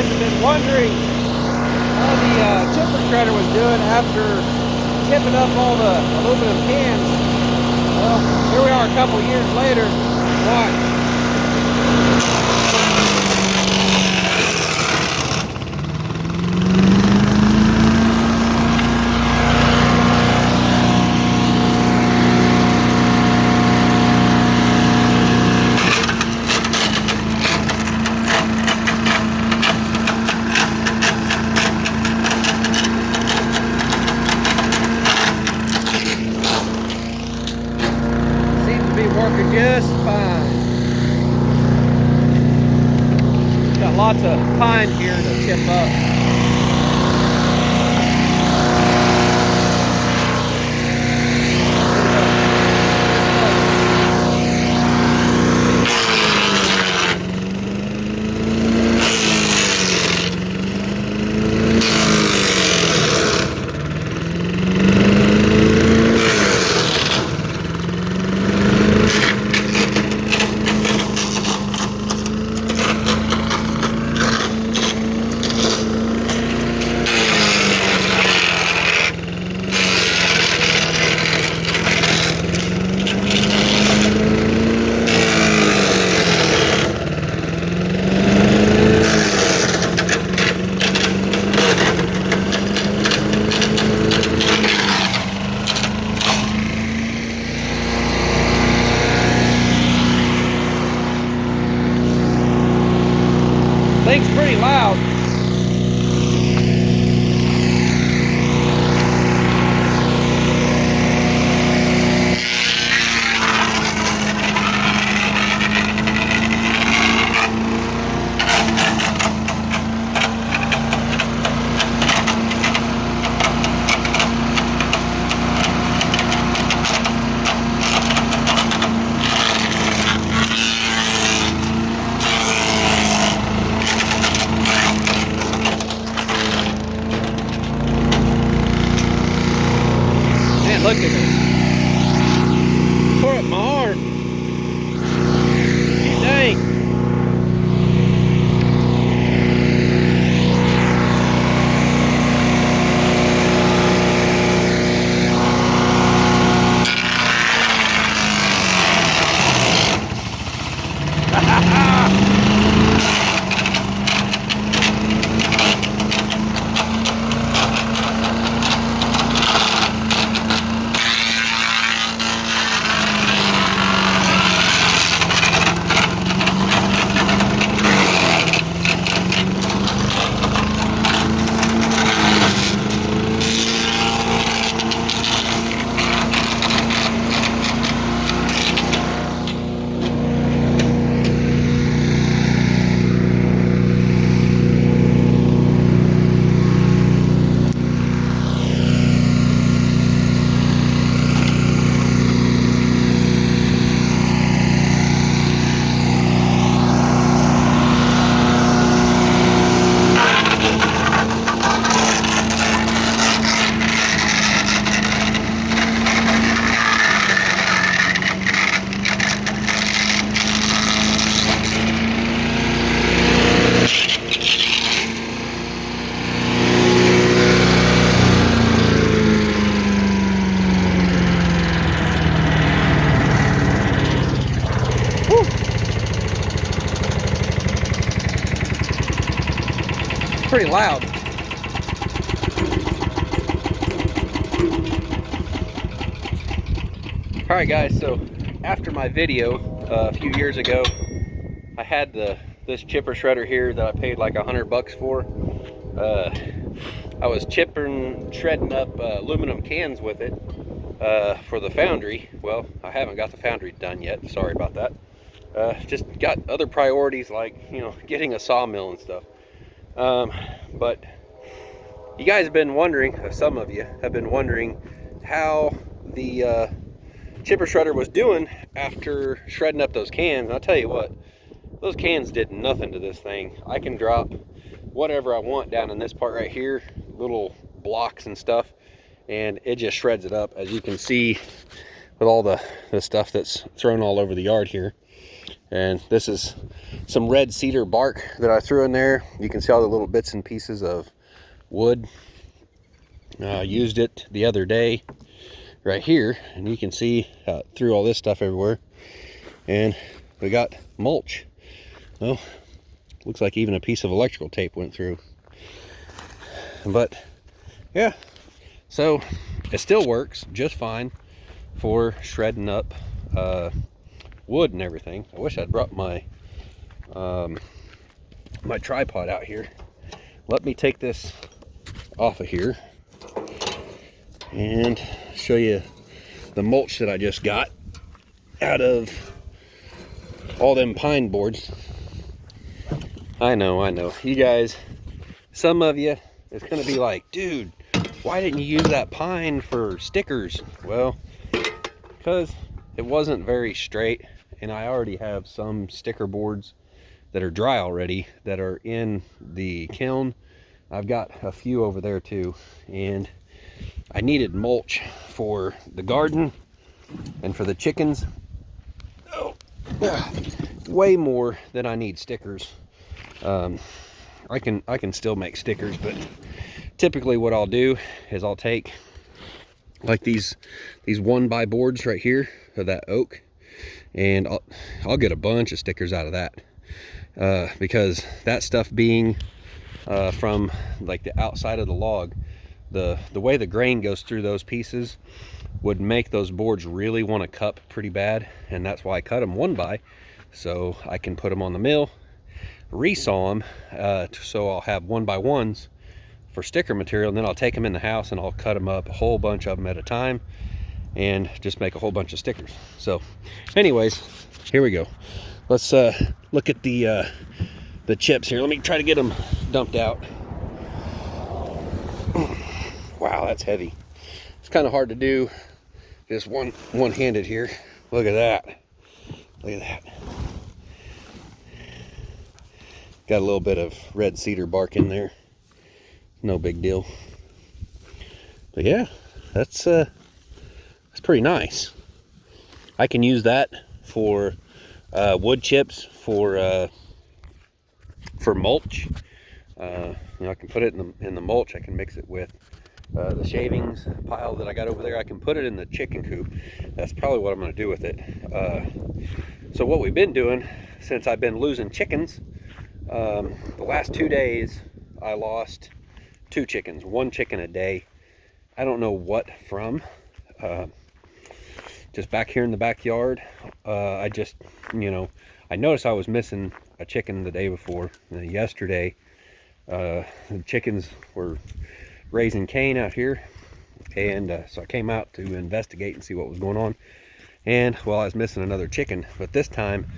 guys have been wondering how the chipper shredder was doing after chipping up all the aluminum cans. Well, here we are a couple years later. Watch. Working just fine. Got lots of pine here to chip up. Thing's pretty loud. Look at this. Tore up my arm. Dang. Pretty loud. All right, guys. So after my video a few years ago, I had this chipper shredder here that I paid like $100 for. I was shredding up aluminum cans with it for the foundry. Well, I haven't got the foundry done yet. Sorry about that. Just got other priorities, like, you know, getting a sawmill and stuff. But you guys have been wondering, some of you have been wondering how the chipper shredder was doing after shredding up those cans. And I'll tell you what, those cans did nothing to this thing. I can drop whatever I want down in this part right here, little blocks and stuff, and it just shreds it up, as you can see with all the stuff that's thrown all over the yard here. And this is some red cedar bark that I threw in there. You can see all the little bits and pieces of wood. I used it the other day right here, and you can see how it threw all this stuff everywhere. And we got mulch. Well, looks like even a piece of electrical tape went through. But yeah, so it still works just fine for shredding up wood and everything. I wish I'd brought my my tripod out here. Let me take this off of here and show you the mulch that I just got out of all them pine boards. I know, you guys, some of you, it's gonna be like, dude, why didn't you use that pine for stickers? Well, because it wasn't very straight, and I already have some sticker boards that are dry already that are in the kiln. I've got a few over there too, and I needed mulch for the garden and for the chickens. Oh, way more than I need stickers. I can still make stickers, but typically what I'll do is I'll take like these 1x boards right here of that oak, and I'll get a bunch of stickers out of that, because that stuff being from like the outside of the log, the way the grain goes through those pieces would make those boards really want to cup pretty bad, and that's why I cut them 1x, so I can put them on the mill, resaw them, so I'll have 1x1s for sticker material, and then I'll take them in the house and I'll cut them up, a whole bunch of them at a time, and just make a whole bunch of stickers. So anyways, here we go. Let's look at the chips here. Let me try to get them dumped out. Wow, that's heavy. It's kind of hard to do just one-handed here. Look at that. Look at that. Got a little bit of red cedar bark in there. No big deal. But yeah, that's pretty nice. I can use that for wood chips, for mulch. You know, I can put it in the mulch. I can mix it with the shavings pile that I got over there. I can put it in the chicken coop. That's probably what I'm going to do with it. So what we've been doing since I've been losing chickens, the last 2 days I lost 2 chickens, 1 chicken a day. I don't know what from. Just back here in the backyard, I just, you know, I noticed I was missing a chicken the day before. Yesterday, the chickens were raising Cain out here, and so I came out to investigate and see what was going on. And well, I was missing another chicken, but this time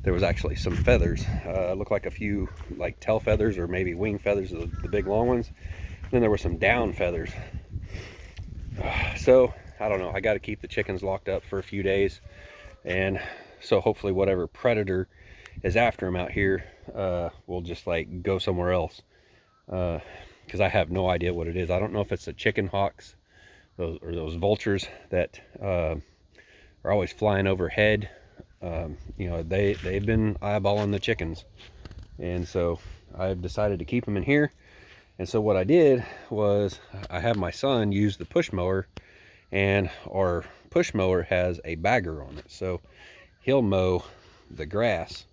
there was actually some feathers. It looked like a few like tail feathers or maybe wing feathers, the big long ones. And then there were some down feathers. So I don't know, I got to keep the chickens locked up for a few days, and so hopefully whatever predator is after them out here will just like go somewhere else, because I have no idea what it is. I don't know if it's the chicken hawks, those vultures that are always flying overhead. You know, they've been eyeballing the chickens, and so I've decided to keep them in here. And so what I did was I have my son use the push mower, and our push mower has a bagger on it, so he'll mow the grass,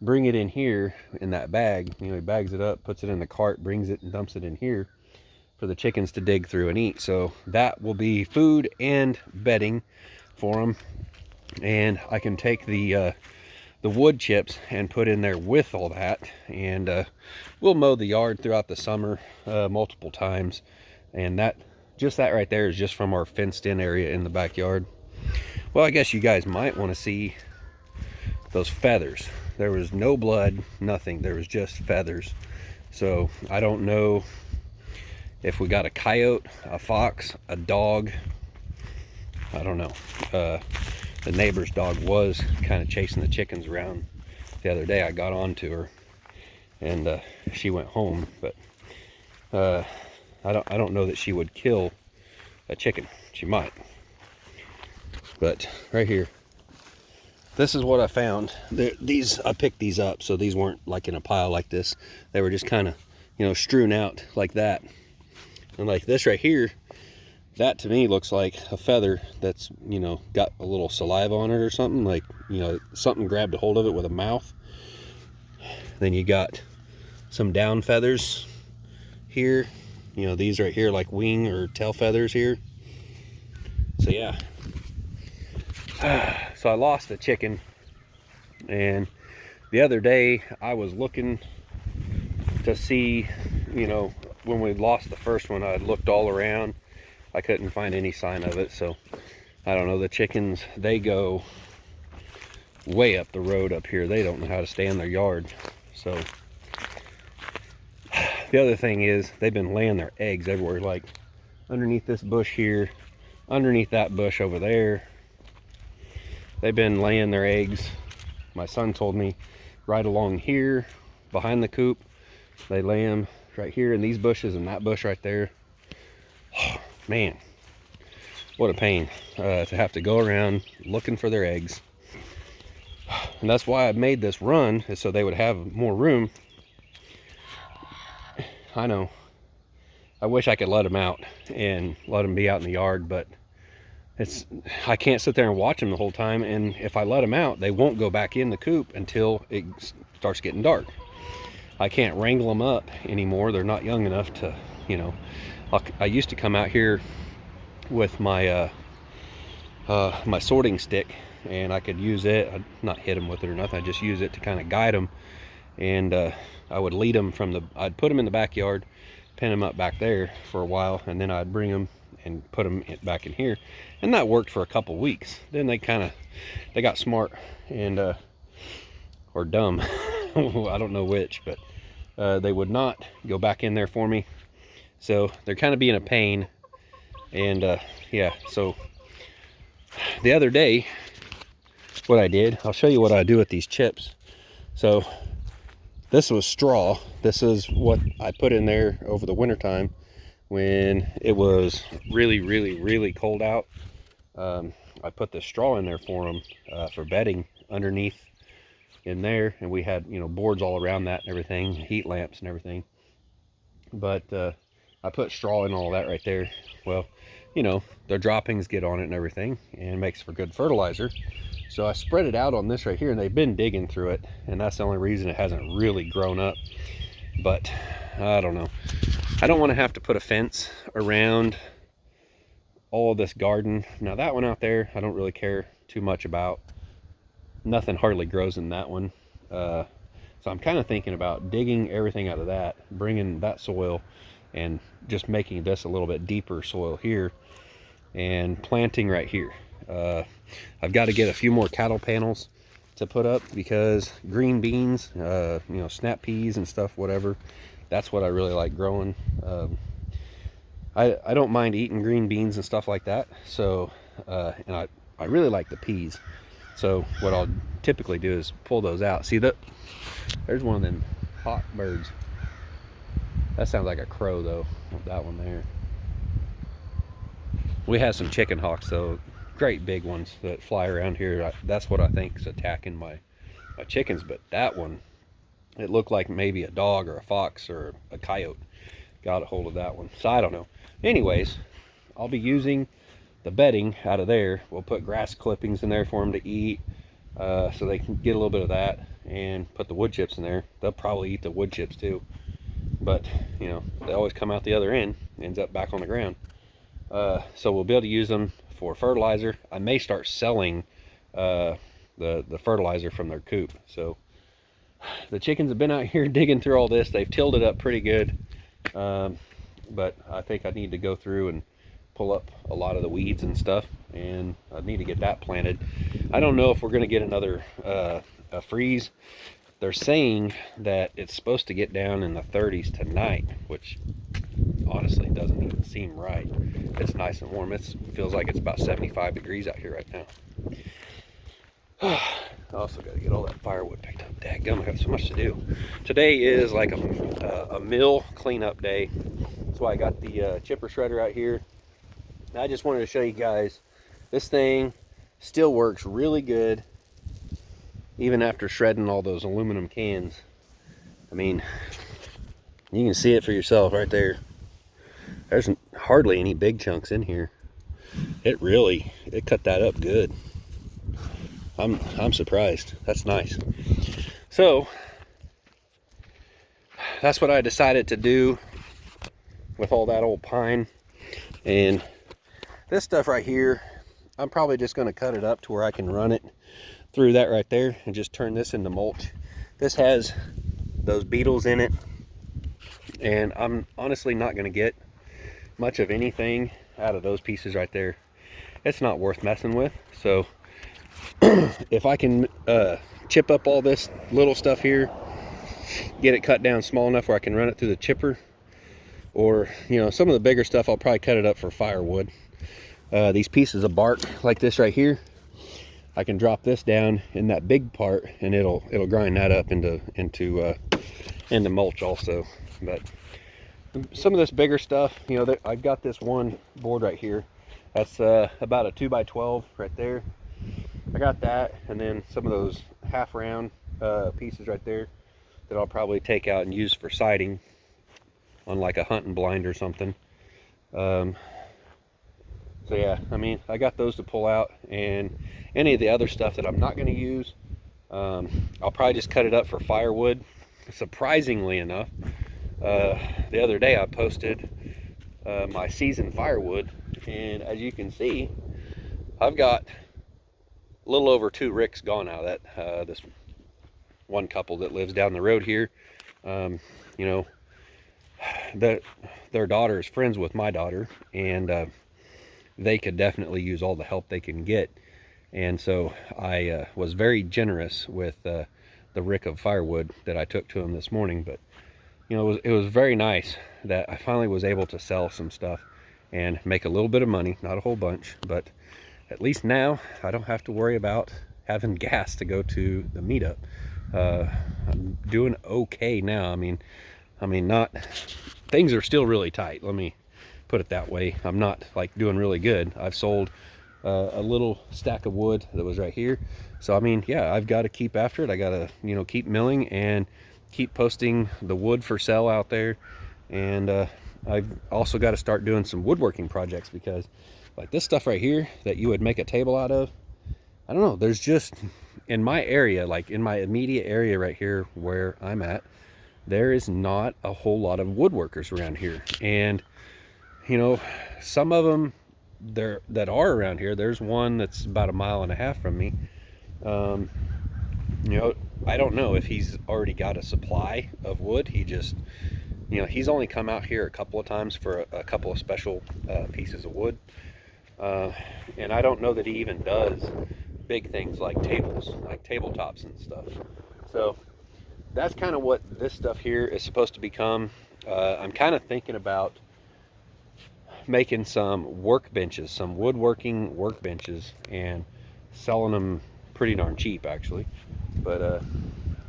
bring it in here in that bag. You know, he bags it up, puts it in the cart, brings it and dumps it in here for the chickens to dig through and eat. So that will be food and bedding for them. And I can take the wood chips and put in there with all that, and we'll mow the yard throughout the summer multiple times. And that right there is just from our fenced in area in the backyard. Well, I guess you guys might want to see those feathers. There was no blood, nothing. There was just feathers. So I don't know if we got a coyote, a fox, a dog. I don't know. The neighbor's dog was kind of chasing the chickens around the other day. I got on to her, and she went home, but I don't know that she would kill a chicken. She might. But right here, This is what I found. I picked these up, so these weren't like in a pile like this. They were just kind of, you know, strewn out like that. And like this right here, that to me looks like a feather that's, you know, got a little saliva on it or something, like, you know, something grabbed a hold of it with a mouth. Then you got some down feathers here, you know, these right here, like wing or tail feathers here. So yeah. So I lost a chicken, and the other day I was looking to see, you know, when we lost the first one, I looked all around. I couldn't find any sign of it. So I don't know, the chickens, they go way up the road up here. They don't know how to stay in their yard. So the other thing is they've been laying their eggs everywhere, like underneath this bush here, underneath that bush over there. They've been laying their eggs. My son told me right along here behind the coop, they lay them right here in these bushes and that bush right there. Oh, man, what a pain to have to go around looking for their eggs. And that's why I made this run, is so they would have more room. I know, I wish I could let them out and let them be out in the yard, but I can't sit there and watch them the whole time. And if I let them out, they won't go back in the coop until it starts getting dark. I can't wrangle them up anymore. They're not young enough to, you know. I used to come out here with my my sorting stick, and I could use it. I'd not hit them with it or nothing. I just use it to kind of guide them. And I would lead them I'd put them in the backyard, pin them up back there for a while, and then I'd bring them and put them back in here. And that worked for a couple weeks. Then they got smart and or dumb. I don't know which, but they would not go back in there for me. So they're kind of being a pain. And yeah, so the other day, what I did, I'll show you what I do with these chips. So this was straw. This is what I put in there over the winter time when it was really, really, really cold out. I put the straw in there for them for bedding underneath in there, and we had, you know, boards all around that and everything, heat lamps and everything. But I put straw in all that right there. Well, you know, their droppings get on it and everything, and it makes for good fertilizer. So I spread it out on this right here, and they've been digging through it, and that's the only reason it hasn't really grown up. But I don't know. I don't want to have to put a fence around all of this garden. Now that one out there, I don't really care too much about. Nothing hardly grows in that one. So I'm kind of thinking about digging everything out of that, bringing that soil, and just making this a little bit deeper soil here, and planting right here. I've got to get a few more cattle panels to put up, because green beans, you know, snap peas and stuff, whatever, that's what I really like growing. I don't mind eating green beans and stuff like that. So and I really like the peas. So what I'll typically do is pull those out. See, there's one of them hawk birds. That sounds like a crow though, that one there. We have some chicken hawks though, great big ones that fly around here. That's what I think is attacking my chickens. But that one, it looked like maybe a dog or a fox or a coyote got a hold of that one. So I don't know. Anyways, I'll be using the bedding out of there. We'll put grass clippings in there for them to eat, so they can get a little bit of that, and put the wood chips in there. They'll probably eat the wood chips too, but you know, they always come out the other end, ends up back on the ground. So we'll be able to use them for fertilizer. I may start selling the fertilizer from their coop. So the chickens have been out here digging through all this. They've tilled it up pretty good, but I think I need to go through and pull up a lot of the weeds and stuff, and I need to get that planted. I don't know if we're going to get another a freeze. They're saying that it's supposed to get down in the 30s tonight, which honestly doesn't even seem right. It's nice and warm. It feels like it's about 75 degrees out here right now. I also got to get all that firewood picked up. Dadgum, I got so much to do. Today is like a mill cleanup day. That's why I got the chipper shredder out here. I just wanted to show you guys, this thing still works really good. even after shredding all those aluminum cans, I mean, you can see it for yourself right there. There's hardly any big chunks in here. It cut that up good. I'm surprised. That's nice. So that's what I decided to do with all that old pine. And this stuff right here, I'm probably just going to cut it up to where I can run it through that right there and just turn this into mulch. This has those beetles in it, and I'm honestly not going to get much of anything out of those pieces right there. It's not worth messing with. So if I can chip up all this little stuff here, get it cut down small enough where I can run it through the chipper, or some of the bigger stuff, I'll probably cut it up for firewood. These pieces of bark like this right here, I can drop this down in that big part, and it'll grind that up into mulch also. But some of this bigger stuff, I've got this one board right here. That's about a 2x12 right there. I got that, and then some of those half round pieces right there that I'll probably take out and use for siding on like a hunting blind or something. So yeah, I mean, I got those to pull out, and any of the other stuff that I'm not going to use, I'll probably just cut it up for firewood. Surprisingly enough, the other day I posted my seasoned firewood, and as you can see, I've got a little over 2 ricks gone out of that. This one couple that lives down the road here, their daughter is friends with my daughter, and they could definitely use all the help they can get. And so I was very generous with the rick of firewood that I took to them this morning. But it was very nice that I finally was able to sell some stuff and make a little bit of money, not a whole bunch, but at least now I don't have to worry about having gas to go to the meetup. I'm doing okay now. I mean, not, things are still really tight, let me put it that way. I'm not like doing really good. I've sold a little stack of wood that was right here. So I mean, yeah, I've got to keep after it. I got to keep milling and keep posting the wood for sale out there. And I've also got to start doing some woodworking projects, because like this stuff right here that you would make a table out of, I don't know, there's just, in my area, like in my immediate area right here where I'm at, there is not a whole lot of woodworkers around here. And some of them that are around here, there's one that's about 1.5 miles from me. I don't know if he's already got a supply of wood. He just, he's only come out here a couple of times for a couple of special pieces of wood. And I don't know that he even does big things like tables, like tabletops and stuff. So that's kind of what this stuff here is supposed to become. I'm kind of thinking about making some workbenches, some woodworking workbenches, and selling them pretty darn cheap actually. But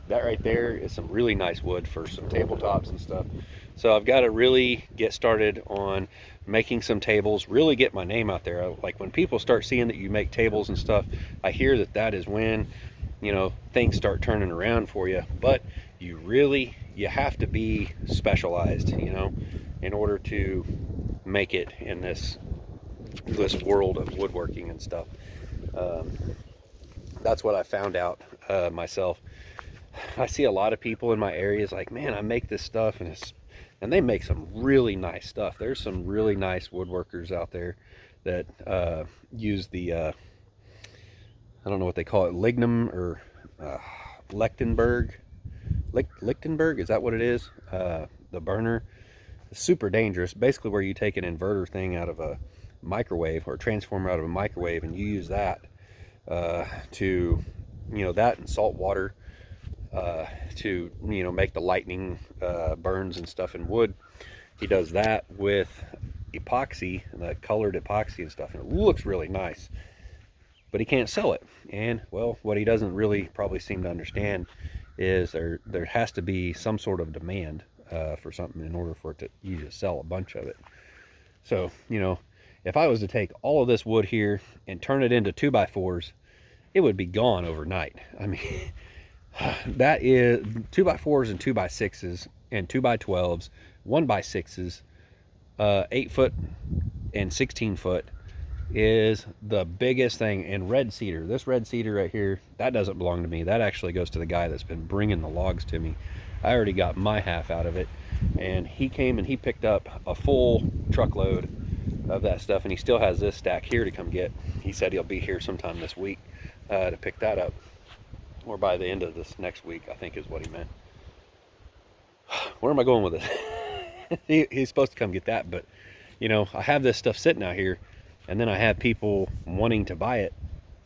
that right there is some really nice wood for some tabletops and stuff. So I've got to really get started on making some tables, really get my name out there. Like when people start seeing that you make tables and stuff, I hear that is when things start turning around for you. But you have to be specialized, in order to make it in this world of woodworking and stuff. That's what I found out myself. I see a lot of people in my areas like, man, I make this stuff, and they make some really nice stuff. There's some really nice woodworkers out there that use the I don't know what they call it, lignum or Lichtenberg. Lichtenberg, is that what it is? The burner. It's super dangerous. Basically where you take an inverter thing out of a microwave, or a transformer out of a microwave, and you use that to, that and salt water to, make the lightning burns and stuff in wood. He does that with epoxy, the colored epoxy and stuff, and it looks really nice. But he can't sell it. And well, what he doesn't really probably seem to understand is there has to be some sort of demand for something in order for you to sell a bunch of it. So if I was to take all of this wood here and turn it into 2x4s it would be gone overnight. I mean, that is 2x4s and 2x6s and 2x12s, 1x6s, 8-foot and 16-foot is the biggest thing. And red cedar, this red cedar right here, that doesn't belong to me. That actually goes to the guy that's been bringing the logs to me. I already got my half out of it, and he came and he picked up a full truckload of that stuff, and he still has this stack here to come get. He said he'll be here sometime this week to pick that up, or by the end of this next week, I think is what he meant. Where am I going with this? He's supposed to come get that, but you know, I have this stuff sitting out here, and then I have people wanting to buy it,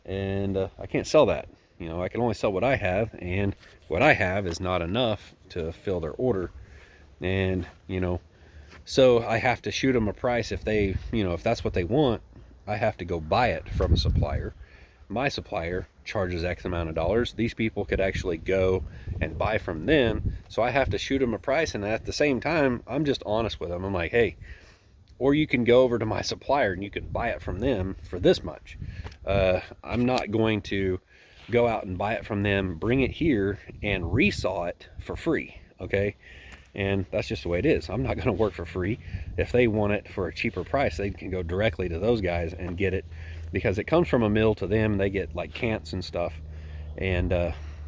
and I can't sell that. You know, I can only sell what I have, and what I have is not enough to fill their order. And you know, so I have to shoot them a price. If they, you know, if that's what they want, I have to go buy it from a supplier. My supplier charges X amount of dollars. These people could actually go and buy from them, so I have to shoot them a price. And at the same time, I'm just honest with them. I'm like, hey, or you can go over to my supplier and you can buy it from them for this much. I'm not going to go out and buy it from them, bring it here, and resaw it for free, okay? And that's just the way it is. I'm not going to work for free. If they want it for a cheaper price, they can go directly to those guys and get it, because it comes from a mill to them. They get like cants and stuff, and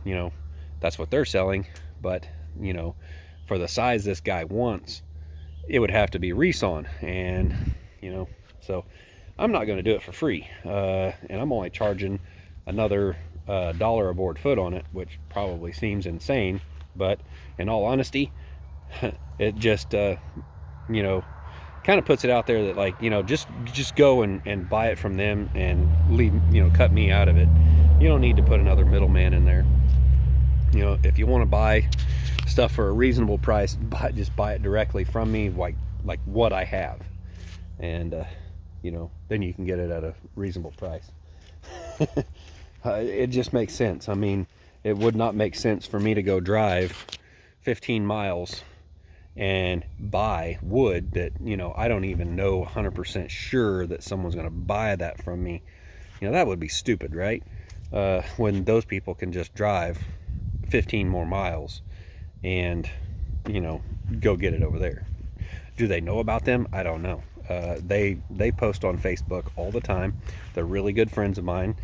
you know, that's what they're selling. But you know, for the size this guy wants, it would have to be resawn, and you know, so I'm not going to do it for free. And I'm only charging another $1 a board foot on it, which probably seems insane, but in all honesty, it just you know, kind of puts it out there that, like, you know, just go and buy it from them and leave, you know, cut me out of it. You don't need to put another middleman in there. You know, if you want to buy stuff for a reasonable price, just buy it directly from me, like what I have, and you know, then you can get it at a reasonable price. It just makes sense. I mean, it would not make sense for me to go drive 15 miles and buy wood that, you know, I don't even know 100% sure that someone's going to buy that from me. You know, that would be stupid, right? When those people can just drive 15 more miles and, you know, go get it over there. Do they know about them? I don't know. They post on Facebook all the time. They're really good friends of mine,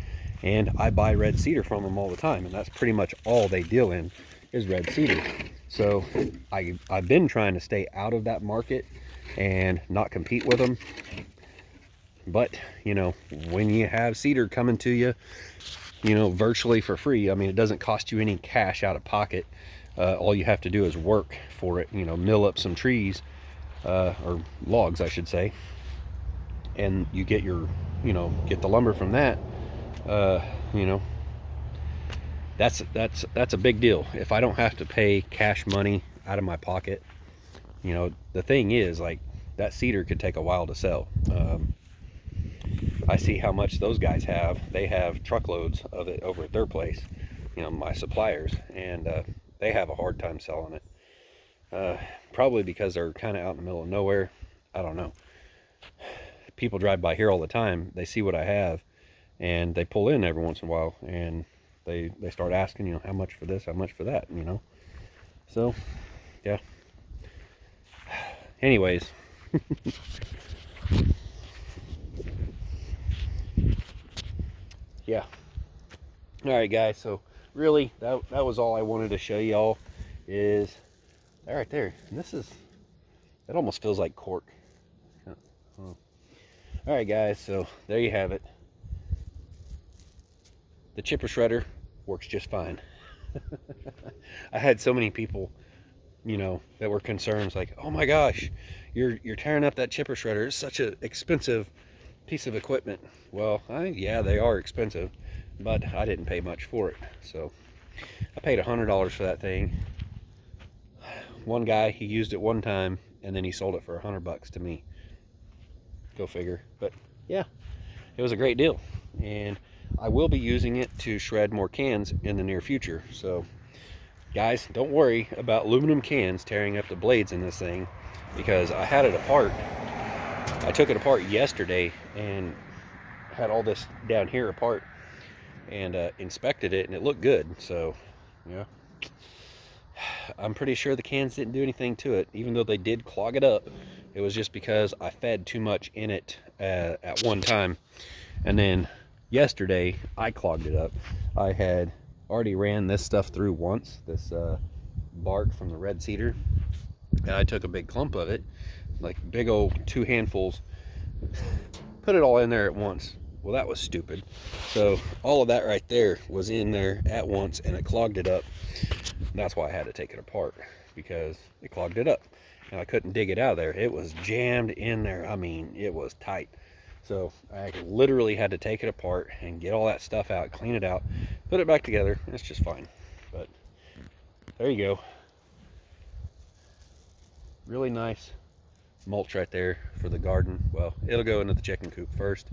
and I buy red cedar from them all the time, and that's pretty much all they deal in is red cedar. So I've been trying to stay out of that market and not compete with them. But you know, when you have cedar coming to you, you know, virtually for free, I mean, it doesn't cost you any cash out of pocket. All you have to do is work for it, you know, mill up some trees, or logs I should say, and you get your, you know, get the lumber from that. You know, that's a big deal. If I don't have to pay cash money out of my pocket, you know, the thing is, like, that cedar could take a while to sell. I see how much those guys have. They have truckloads of it over at their place, you know, my suppliers, and they have a hard time selling it. Probably because they're kind of out in the middle of nowhere. I don't know. People drive by here all the time. They see what I have, and they pull in every once in a while, and they start asking, you know, how much for this, how much for that, you know. So yeah, anyways. Yeah, all right guys, so really that was all I wanted to show y'all. Is that right there, and this is, it almost feels like cork. All right guys, so there you have it. The chipper shredder works just fine. I had so many people, you know, that were concerned, like, oh my gosh, you're tearing up that chipper shredder. It's such an expensive piece of equipment. Well, yeah, they are expensive, but I didn't pay much for it. So I paid $100 for that thing. One guy, he used it one time, and then he sold it for $100 to me. Go figure. But yeah, it was a great deal, and I will be using it to shred more cans in the near future. So guys, don't worry about aluminum cans tearing up the blades in this thing, because I had it apart. I took it apart yesterday and had all this down here apart, and inspected it, and it looked good. So, yeah, I'm pretty sure the cans didn't do anything to it, even though they did clog it up. It was just because I fed too much in it at one time, and then yesterday I clogged it up. I had already ran this stuff through once, this bark from the red cedar, and I took a big clump of it, like big old 2 handfuls, put it all in there at once. Well, that was stupid. So all of that right there was in there at once, and it clogged it up. That's why I had to take it apart, because it clogged it up and I couldn't dig it out of there. It was jammed in there. I mean, it was tight. So I literally had to take it apart and get all that stuff out, clean it out, put it back together. It's just fine. But there you go. Really nice mulch right there for the garden. Well, it'll go into the chicken coop first,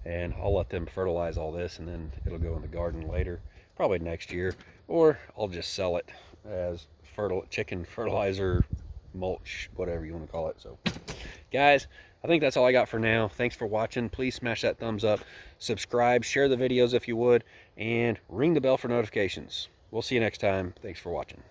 and I'll let them fertilize all this, and then it'll go in the garden later, probably next year, or I'll just sell it as chicken fertilizer, mulch, whatever you want to call it. So guys, I think that's all I got for now. Thanks for watching. Please smash that thumbs up, subscribe, share the videos if you would, and ring the bell for notifications. We'll see you next time. Thanks for watching.